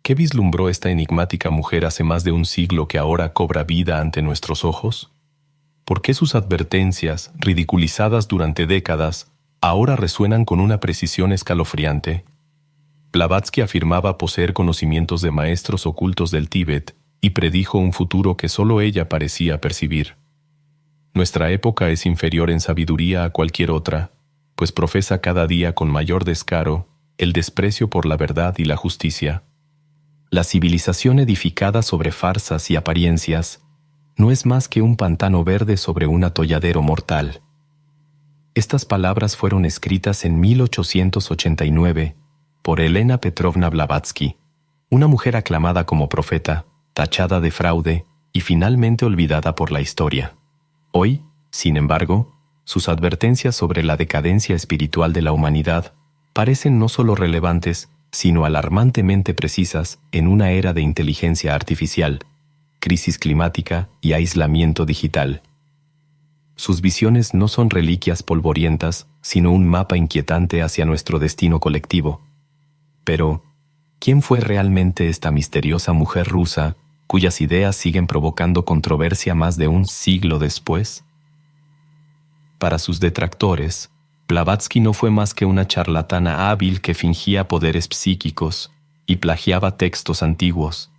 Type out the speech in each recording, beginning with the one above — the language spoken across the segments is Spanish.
¿Qué vislumbró esta enigmática mujer hace más de un siglo que ahora cobra vida ante nuestros ojos? ¿Por qué sus advertencias, ridiculizadas durante décadas, ahora resuenan con una precisión escalofriante? Blavatsky afirmaba poseer conocimientos de maestros ocultos del Tíbet y predijo un futuro que solo ella parecía percibir. Nuestra época es inferior en sabiduría a cualquier otra, pues profesa cada día con mayor descaro el desprecio por la verdad y la justicia. La civilización edificada sobre farsas y apariencias no es más que un pantano verde sobre un atolladero mortal. Estas palabras fueron escritas en 1889 por Elena Petrovna Blavatsky, una mujer aclamada como profeta, tachada de fraude y finalmente olvidada por la historia. Hoy, sin embargo, sus advertencias sobre la decadencia espiritual de la humanidad parecen no solo relevantes, sino alarmantemente precisas en una era de inteligencia artificial, crisis climática y aislamiento digital. Sus visiones no son reliquias polvorientas, sino un mapa inquietante hacia nuestro destino colectivo. Pero, ¿quién fue realmente esta misteriosa mujer rusa cuyas ideas siguen provocando controversia más de un siglo después? Para sus detractores, Blavatsky no fue más que una charlatana hábil que fingía poderes psíquicos y plagiaba textos antiguos.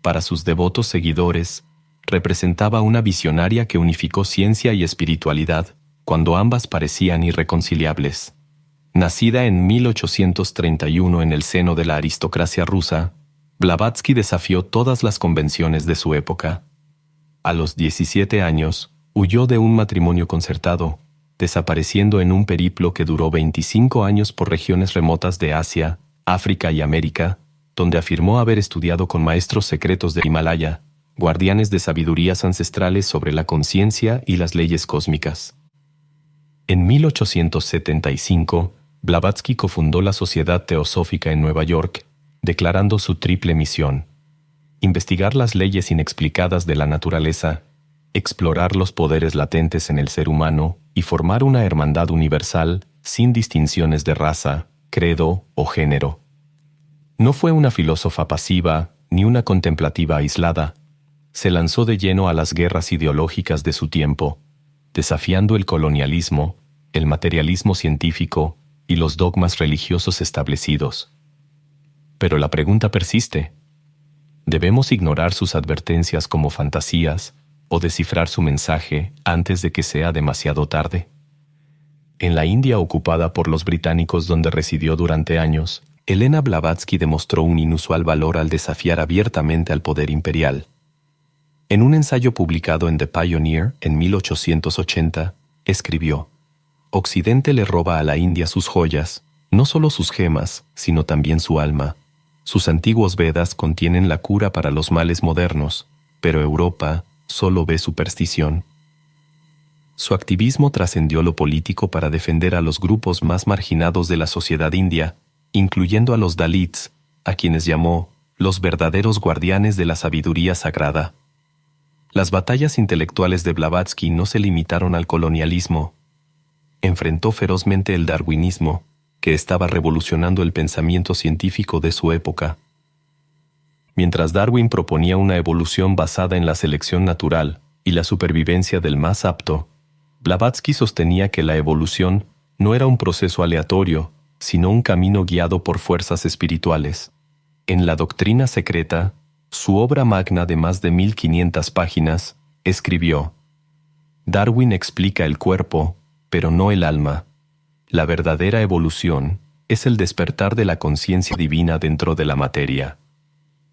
Para sus devotos seguidores, representaba una visionaria que unificó ciencia y espiritualidad cuando ambas parecían irreconciliables. Nacida en 1831 en el seno de la aristocracia rusa, Blavatsky desafió todas las convenciones de su época. A los 17 años, huyó de un matrimonio concertado, desapareciendo en un periplo que duró 25 años por regiones remotas de Asia, África y América, donde afirmó haber estudiado con maestros secretos del Himalaya, guardianes de sabidurías ancestrales sobre la conciencia y las leyes cósmicas. En 1875, Blavatsky cofundó la Sociedad Teosófica en Nueva York, declarando su triple misión: investigar las leyes inexplicadas de la naturaleza, explorar los poderes latentes en el ser humano y formar una hermandad universal sin distinciones de raza, credo o género. No fue una filósofa pasiva ni una contemplativa aislada. Se lanzó de lleno a las guerras ideológicas de su tiempo, desafiando el colonialismo, el materialismo científico y los dogmas religiosos establecidos. Pero la pregunta persiste: ¿debemos ignorar sus advertencias como fantasías o descifrar su mensaje antes de que sea demasiado tarde? En la India ocupada por los británicos, donde residió durante años, Elena Blavatsky demostró un inusual valor al desafiar abiertamente al poder imperial. En un ensayo publicado en The Pioneer en 1880, escribió: Occidente le roba a la India sus joyas, no solo sus gemas, sino también su alma. Sus antiguos Vedas contienen la cura para los males modernos, pero Europa solo ve superstición. Su activismo trascendió lo político para defender a los grupos más marginados de la sociedad india, incluyendo a los Dalits, a quienes llamó los verdaderos guardianes de la sabiduría sagrada. Las batallas intelectuales de Blavatsky no se limitaron al colonialismo. Enfrentó ferozmente el darwinismo, que estaba revolucionando el pensamiento científico de su época. Mientras Darwin proponía una evolución basada en la selección natural y la supervivencia del más apto, Blavatsky sostenía que la evolución no era un proceso aleatorio, sino un camino guiado por fuerzas espirituales. En La Doctrina Secreta, su obra magna de más de 1500 páginas, escribió: Darwin explica el cuerpo, pero no el alma. La verdadera evolución es el despertar de la conciencia divina dentro de la materia.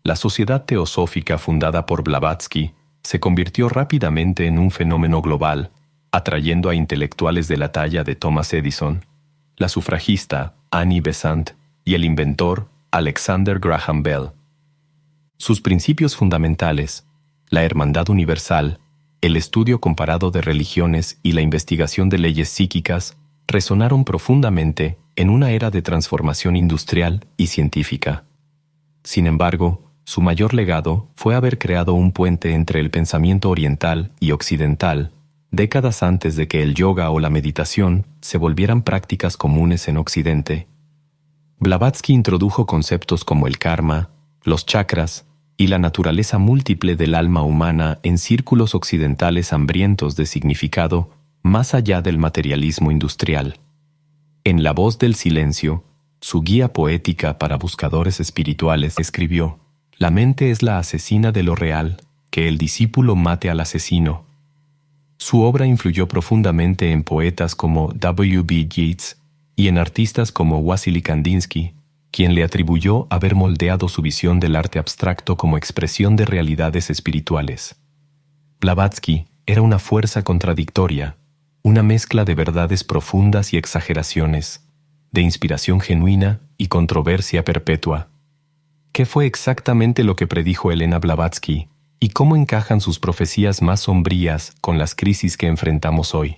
La Sociedad Teosófica fundada por Blavatsky se convirtió rápidamente en un fenómeno global, atrayendo a intelectuales de la talla de Thomas Edison, la sufragista Annie Besant y el inventor Alexander Graham Bell. Sus principios fundamentales, la hermandad universal, el estudio comparado de religiones y la investigación de leyes psíquicas, resonaron profundamente en una era de transformación industrial y científica. Sin embargo, su mayor legado fue haber creado un puente entre el pensamiento oriental y occidental, décadas antes de que el yoga o la meditación se volvieran prácticas comunes en Occidente. Blavatsky introdujo conceptos como el karma, los chakras y la naturaleza múltiple del alma humana en círculos occidentales hambrientos de significado más allá del materialismo industrial. En La voz del silencio, su guía poética para buscadores espirituales, escribió: «La mente es la asesina de lo real, que el discípulo mate al asesino». Su obra influyó profundamente en poetas como W. B. Yeats y en artistas como Wassily Kandinsky, quien le atribuyó haber moldeado su visión del arte abstracto como expresión de realidades espirituales. Blavatsky era una fuerza contradictoria, una mezcla de verdades profundas y exageraciones, de inspiración genuina y controversia perpetua. ¿Qué fue exactamente lo que predijo Elena Blavatsky y cómo encajan sus profecías más sombrías con las crisis que enfrentamos hoy?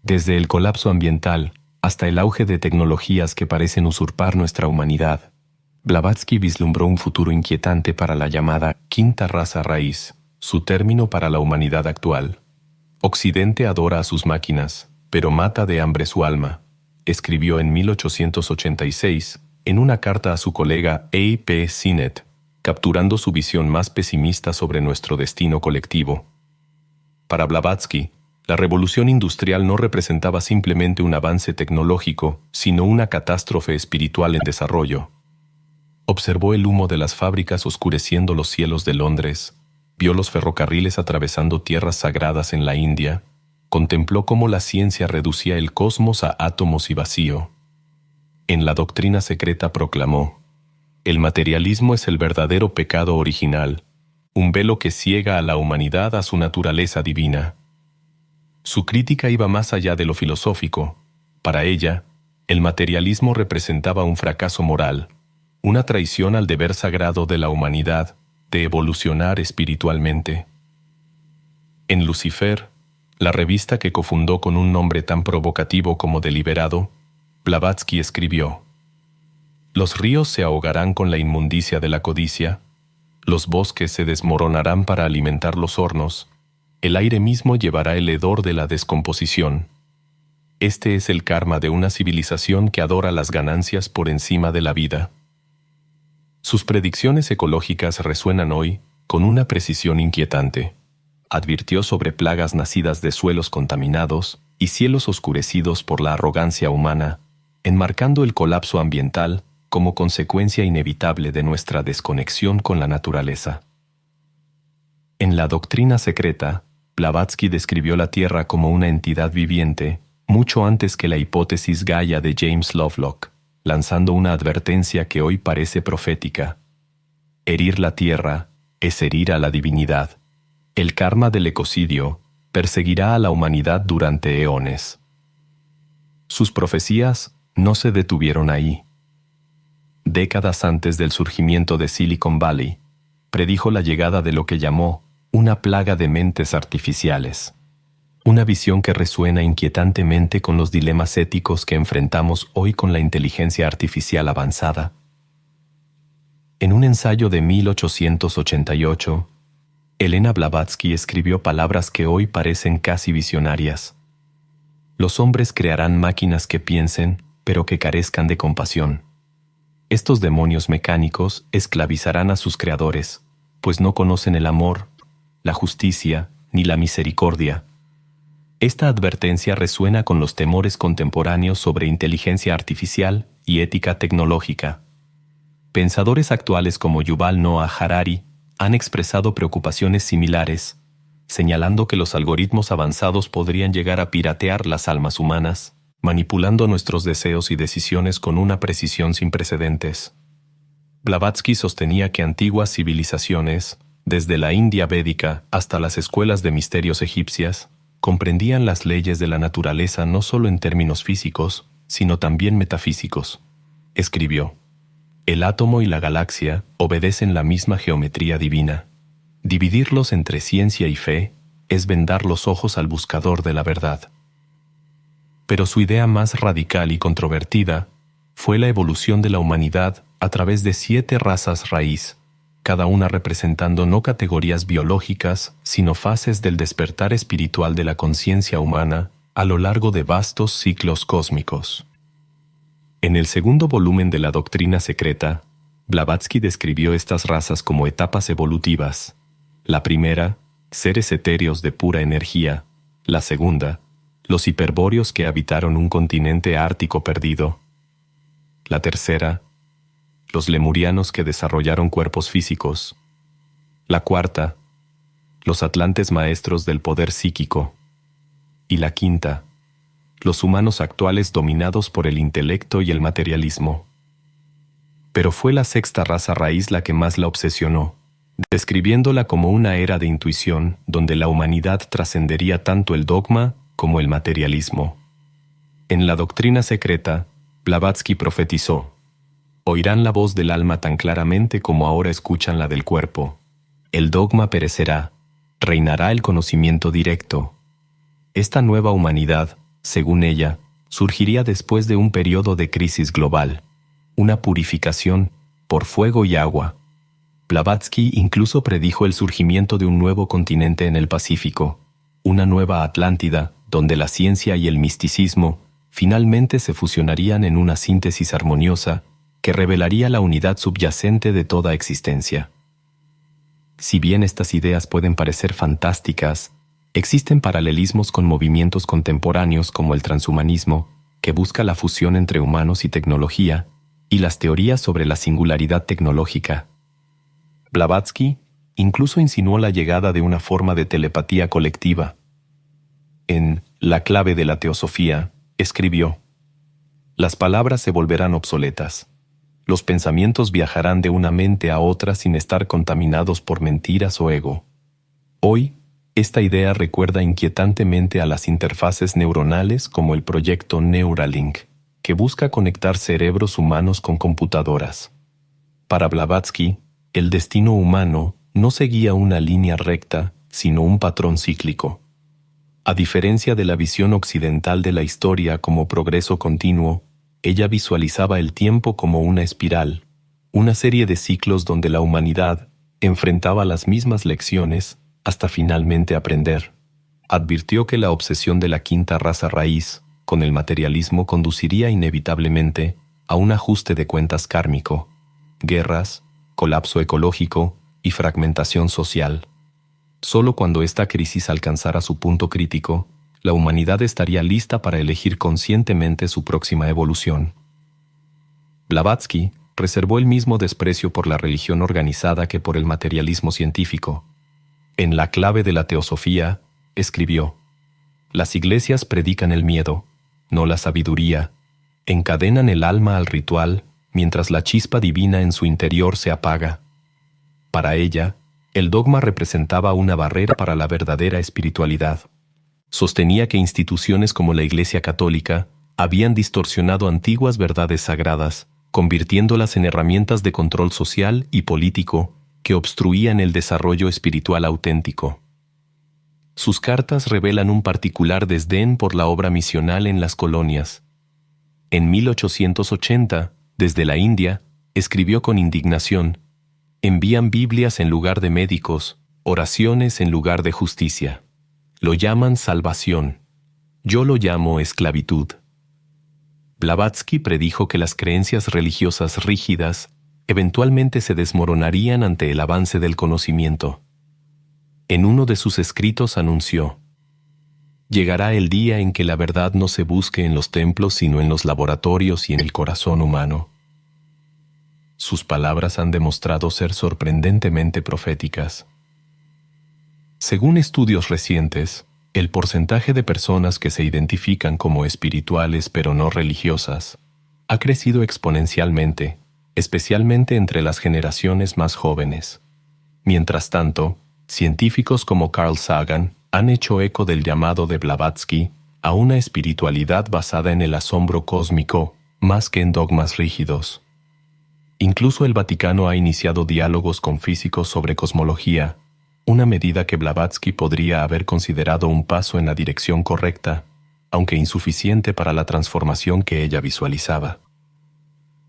Desde el colapso ambiental hasta el auge de tecnologías que parecen usurpar nuestra humanidad, Blavatsky vislumbró un futuro inquietante para la llamada quinta raza raíz, su término para la humanidad actual. Occidente adora a sus máquinas, pero mata de hambre su alma, escribió en 1886 en una carta a su colega A. P. Sinnett, capturando su visión más pesimista sobre nuestro destino colectivo. Para Blavatsky, la revolución industrial no representaba simplemente un avance tecnológico, sino una catástrofe espiritual en desarrollo. Observó el humo de las fábricas oscureciendo los cielos de Londres, vio los ferrocarriles atravesando tierras sagradas en la India, contempló cómo la ciencia reducía el cosmos a átomos y vacío. En La doctrina secreta proclamó: «El materialismo es el verdadero pecado original, un velo que ciega a la humanidad a su naturaleza divina». Su crítica iba más allá de lo filosófico. Para ella, el materialismo representaba un fracaso moral, una traición al deber sagrado de la humanidad de evolucionar espiritualmente. En Lucifer, la revista que cofundó con un nombre tan provocativo como deliberado, Blavatsky escribió: «Los ríos se ahogarán con la inmundicia de la codicia, los bosques se desmoronarán para alimentar los hornos, el aire mismo llevará el hedor de la descomposición. Este es el karma de una civilización que adora las ganancias por encima de la vida». Sus predicciones ecológicas resuenan hoy con una precisión inquietante. Advirtió sobre plagas nacidas de suelos contaminados y cielos oscurecidos por la arrogancia humana, enmarcando el colapso ambiental como consecuencia inevitable de nuestra desconexión con la naturaleza. En La doctrina secreta, Blavatsky describió la Tierra como una entidad viviente mucho antes que la hipótesis Gaia de James Lovelock, lanzando una advertencia que hoy parece profética. Herir la Tierra es herir a la divinidad. El karma del ecocidio perseguirá a la humanidad durante eones. Sus profecías no se detuvieron ahí. Décadas antes del surgimiento de Silicon Valley, predijo la llegada de lo que llamó una plaga de mentes artificiales. Una visión que resuena inquietantemente con los dilemas éticos que enfrentamos hoy con la inteligencia artificial avanzada. En un ensayo de 1888, Elena Blavatsky escribió palabras que hoy parecen casi visionarias. Los hombres crearán máquinas que piensen, pero que carezcan de compasión. Estos demonios mecánicos esclavizarán a sus creadores, pues no conocen el amor, la justicia ni la misericordia. Esta advertencia resuena con los temores contemporáneos sobre inteligencia artificial y ética tecnológica. Pensadores actuales como Yuval Noah Harari han expresado preocupaciones similares, señalando que los algoritmos avanzados podrían llegar a piratear las almas humanas, manipulando nuestros deseos y decisiones con una precisión sin precedentes. Blavatsky sostenía que antiguas civilizaciones, desde la India védica hasta las escuelas de misterios egipcias, comprendían las leyes de la naturaleza no solo en términos físicos, sino también metafísicos. Escribió: «El átomo y la galaxia obedecen la misma geometría divina. Dividirlos entre ciencia y fe es vendar los ojos al buscador de la verdad». Pero su idea más radical y controvertida fue la evolución de la humanidad a través de 7 razas raíz, cada una representando no categorías biológicas, sino fases del despertar espiritual de la conciencia humana a lo largo de vastos ciclos cósmicos. En el segundo volumen de La doctrina secreta, Blavatsky describió estas razas como etapas evolutivas. La primera, seres etéreos de pura energía. La segunda, los hiperbóreos que habitaron un continente ártico perdido. La tercera, los lemurianos que desarrollaron cuerpos físicos. La cuarta, los atlantes maestros del poder psíquico. Y la quinta, los humanos actuales dominados por el intelecto y el materialismo. Pero fue la sexta raza raíz la que más la obsesionó, describiéndola como una era de intuición donde la humanidad trascendería tanto el dogma como el materialismo. En la doctrina secreta, Blavatsky profetizó: oirán la voz del alma tan claramente como ahora escuchan la del cuerpo. El dogma perecerá, reinará el conocimiento directo. Esta nueva humanidad, según ella, surgiría después de un periodo de crisis global, una purificación por fuego y agua. Blavatsky incluso predijo el surgimiento de un nuevo continente en el Pacífico, una nueva Atlántida, donde la ciencia y el misticismo finalmente se fusionarían en una síntesis armoniosa que revelaría la unidad subyacente de toda existencia. Si bien estas ideas pueden parecer fantásticas, existen paralelismos con movimientos contemporáneos como el transhumanismo, que busca la fusión entre humanos y tecnología, y las teorías sobre la singularidad tecnológica. Blavatsky incluso insinuó la llegada de una forma de telepatía colectiva. En La clave de la teosofía, escribió: las palabras se volverán obsoletas. Los pensamientos viajarán de una mente a otra sin estar contaminados por mentiras o ego. Hoy, esta idea recuerda inquietantemente a las interfaces neuronales como el proyecto Neuralink, que busca conectar cerebros humanos con computadoras. Para Blavatsky, el destino humano no seguía una línea recta, sino un patrón cíclico. A diferencia de la visión occidental de la historia como progreso continuo, ella visualizaba el tiempo como una espiral, una serie de ciclos donde la humanidad enfrentaba las mismas lecciones hasta finalmente aprender. Advirtió que la obsesión de la quinta raza raíz con el materialismo conduciría inevitablemente a un ajuste de cuentas kármico, guerras, colapso ecológico y fragmentación social. Solo cuando esta crisis alcanzara su punto crítico, la humanidad estaría lista para elegir conscientemente su próxima evolución. Blavatsky reservó el mismo desprecio por la religión organizada que por el materialismo científico. En La clave de la teosofía, escribió: las iglesias predican el miedo, no la sabiduría, encadenan el alma al ritual mientras la chispa divina en su interior se apaga. Para ella, el dogma representaba una barrera para la verdadera espiritualidad. Sostenía que instituciones como la Iglesia Católica habían distorsionado antiguas verdades sagradas, convirtiéndolas en herramientas de control social y político que obstruían el desarrollo espiritual auténtico. Sus cartas revelan un particular desdén por la obra misional en las colonias. En 1880, desde la India, escribió con indignación: envían Biblias en lugar de médicos, oraciones en lugar de justicia. Lo llaman salvación. Yo lo llamo esclavitud. Blavatsky predijo que las creencias religiosas rígidas eventualmente se desmoronarían ante el avance del conocimiento. En uno de sus escritos anunció: llegará el día en que la verdad no se busque en los templos sino en los laboratorios y en el corazón humano. Sus palabras han demostrado ser sorprendentemente proféticas. Según estudios recientes, el porcentaje de personas que se identifican como espirituales pero no religiosas ha crecido exponencialmente, especialmente entre las generaciones más jóvenes. Mientras tanto, científicos como Carl Sagan han hecho eco del llamado de Blavatsky a una espiritualidad basada en el asombro cósmico más que en dogmas rígidos. Incluso el Vaticano ha iniciado diálogos con físicos sobre cosmología, una medida que Blavatsky podría haber considerado un paso en la dirección correcta, aunque insuficiente para la transformación que ella visualizaba.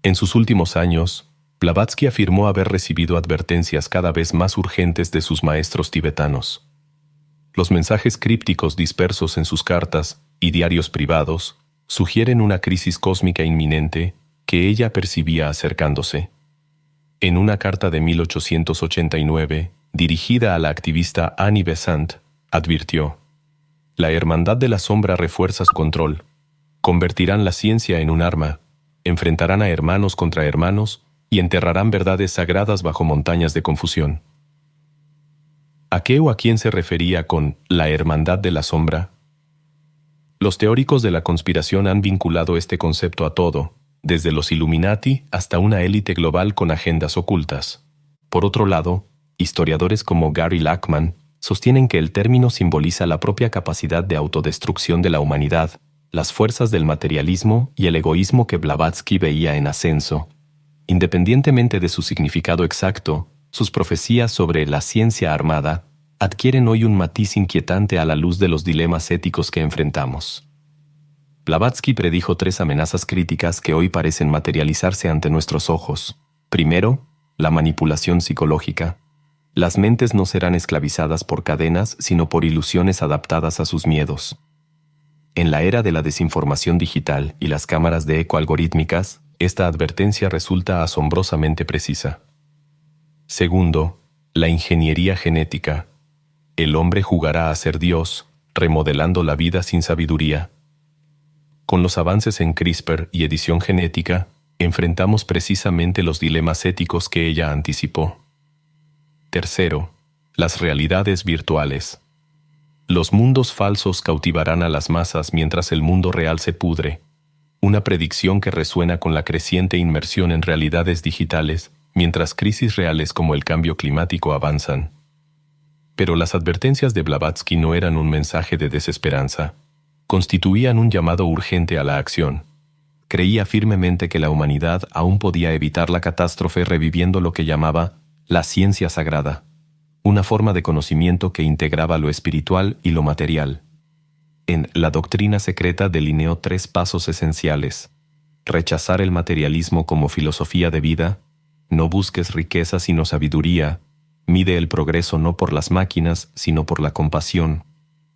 En sus últimos años, Blavatsky afirmó haber recibido advertencias cada vez más urgentes de sus maestros tibetanos. Los mensajes crípticos dispersos en sus cartas y diarios privados sugieren una crisis cósmica inminente que ella percibía acercándose. En una carta de 1889, dirigida a la activista Annie Besant, advirtió: «La hermandad de la sombra refuerza su control. Convertirán la ciencia en un arma, enfrentarán a hermanos contra hermanos y enterrarán verdades sagradas bajo montañas de confusión». ¿A qué o a quién se refería con la hermandad de la sombra? Los teóricos de la conspiración han vinculado este concepto a todo, desde los Illuminati hasta una élite global con agendas ocultas. Por otro lado, historiadores como Gary Lachman sostienen que el término simboliza la propia capacidad de autodestrucción de la humanidad, las fuerzas del materialismo y el egoísmo que Blavatsky veía en ascenso. Independientemente de su significado exacto, sus profecías sobre la ciencia armada adquieren hoy un matiz inquietante a la luz de los dilemas éticos que enfrentamos. Blavatsky predijo 3 amenazas críticas que hoy parecen materializarse ante nuestros ojos. Primero, la manipulación psicológica. Las mentes no serán esclavizadas por cadenas, sino por ilusiones adaptadas a sus miedos. En la era de la desinformación digital y las cámaras de eco algorítmicas, esta advertencia resulta asombrosamente precisa. Segundo, la ingeniería genética. El hombre jugará a ser Dios, remodelando la vida sin sabiduría. Con los avances en CRISPR y edición genética, enfrentamos precisamente los dilemas éticos que ella anticipó. Tercero, las realidades virtuales. Los mundos falsos cautivarán a las masas mientras el mundo real se pudre. Una predicción que resuena con la creciente inmersión en realidades digitales, mientras crisis reales como el cambio climático avanzan. Pero las advertencias de Blavatsky no eran un mensaje de desesperanza. Constituían un llamado urgente a la acción. Creía firmemente que la humanidad aún podía evitar la catástrofe reviviendo lo que llamaba la ciencia sagrada, una forma de conocimiento que integraba lo espiritual y lo material. En La doctrina secreta delineó 3 pasos esenciales: rechazar el materialismo como filosofía de vida, no busques riqueza sino sabiduría, mide el progreso no por las máquinas sino por la compasión,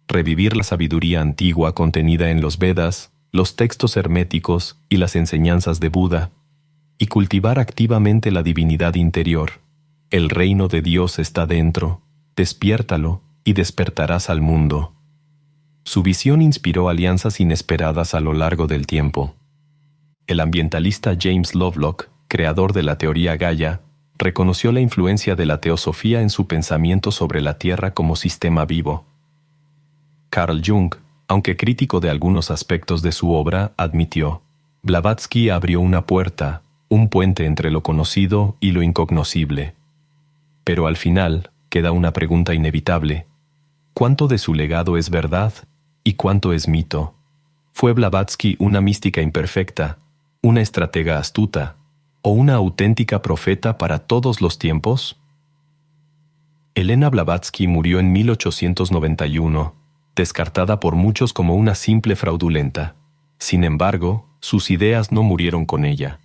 revivir la sabiduría antigua contenida en los Vedas, los textos herméticos y las enseñanzas de Buda, y cultivar activamente la divinidad interior. El reino de Dios está dentro, despiértalo y despertarás al mundo. Su visión inspiró alianzas inesperadas a lo largo del tiempo. El ambientalista James Lovelock, creador de la teoría Gaia, reconoció la influencia de la teosofía en su pensamiento sobre la Tierra como sistema vivo. Carl Jung, aunque crítico de algunos aspectos de su obra, admitió: Blavatsky abrió una puerta, un puente entre lo conocido y lo incognoscible. Pero al final queda una pregunta inevitable: ¿cuánto de su legado es verdad y cuánto es mito? ¿Fue Blavatsky una mística imperfecta, una estratega astuta, o una auténtica profeta para todos los tiempos? Elena Blavatsky murió en 1891, descartada por muchos como una simple fraudulenta. Sin embargo, sus ideas no murieron con ella.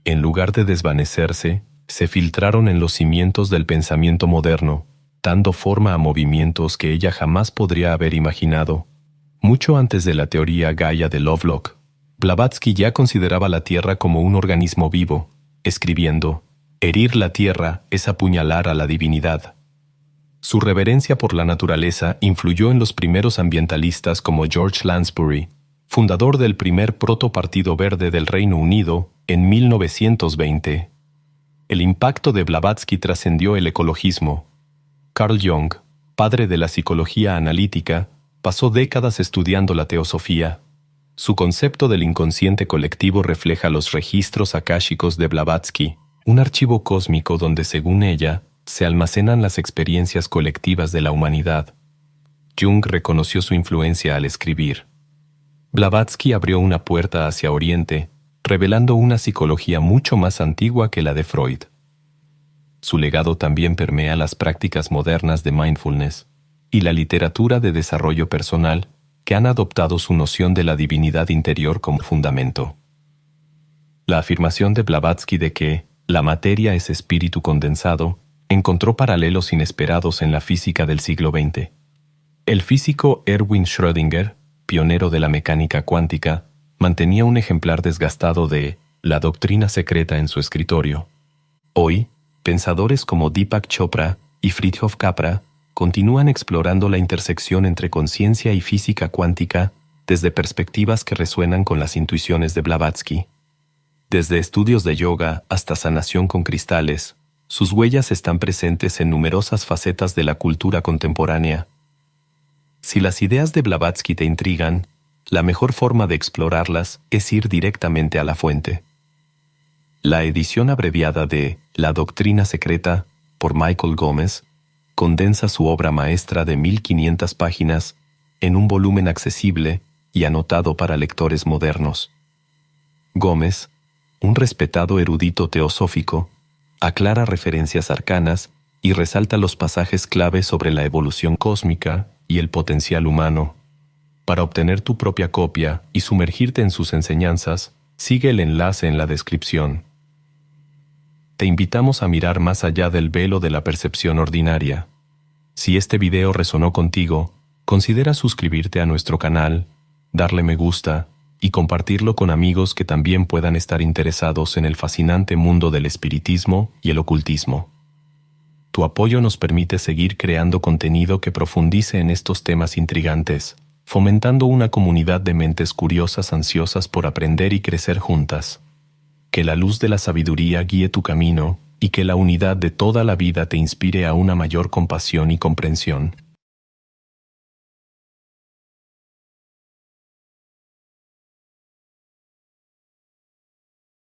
En lugar de desvanecerse, se filtraron en los cimientos del pensamiento moderno, dando forma a movimientos que ella jamás podría haber imaginado. Mucho antes de la teoría Gaia de Lovelock, Blavatsky ya consideraba la Tierra como un organismo vivo, escribiendo: «Herir la Tierra es apuñalar a la divinidad». Su reverencia por la naturaleza influyó en los primeros ambientalistas como George Lansbury, fundador del primer protopartido verde del Reino Unido en 1920. El impacto de Blavatsky trascendió el ecologismo. Carl Jung, padre de la psicología analítica, pasó décadas estudiando la teosofía. Su concepto del inconsciente colectivo refleja los registros akáshicos de Blavatsky, un archivo cósmico donde, según ella, se almacenan las experiencias colectivas de la humanidad. Jung reconoció su influencia al escribir: Blavatsky abrió una puerta hacia Oriente, revelando una psicología mucho más antigua que la de Freud. Su legado también permea las prácticas modernas de mindfulness y la literatura de desarrollo personal, que han adoptado su noción de la divinidad interior como fundamento. La afirmación de Blavatsky de que la materia es espíritu condensado encontró paralelos inesperados en la física del siglo XX. El físico Erwin Schrödinger, pionero de la mecánica cuántica, mantenía un ejemplar desgastado de La doctrina secreta en su escritorio. Hoy, pensadores como Deepak Chopra y Fritjof Capra continúan explorando la intersección entre conciencia y física cuántica desde perspectivas que resuenan con las intuiciones de Blavatsky. Desde estudios de yoga hasta sanación con cristales, sus huellas están presentes en numerosas facetas de la cultura contemporánea. Si las ideas de Blavatsky te intrigan, la mejor forma de explorarlas es ir directamente a la fuente. La edición abreviada de La Doctrina Secreta, por Michael Gómez, condensa su obra maestra de 1500 páginas en un volumen accesible y anotado para lectores modernos. Gómez, un respetado erudito teosófico, aclara referencias arcanas y resalta los pasajes clave sobre la evolución cósmica y el potencial humano. Para obtener tu propia copia y sumergirte en sus enseñanzas, sigue el enlace en la descripción. Te invitamos a mirar más allá del velo de la percepción ordinaria. Si este video resonó contigo, considera suscribirte a nuestro canal, darle me gusta y compartirlo con amigos que también puedan estar interesados en el fascinante mundo del espiritismo y el ocultismo. Tu apoyo nos permite seguir creando contenido que profundice en estos temas intrigantes, fomentando una comunidad de mentes curiosas ansiosas por aprender y crecer juntas. Que la luz de la sabiduría guíe tu camino y que la unidad de toda la vida te inspire a una mayor compasión y comprensión.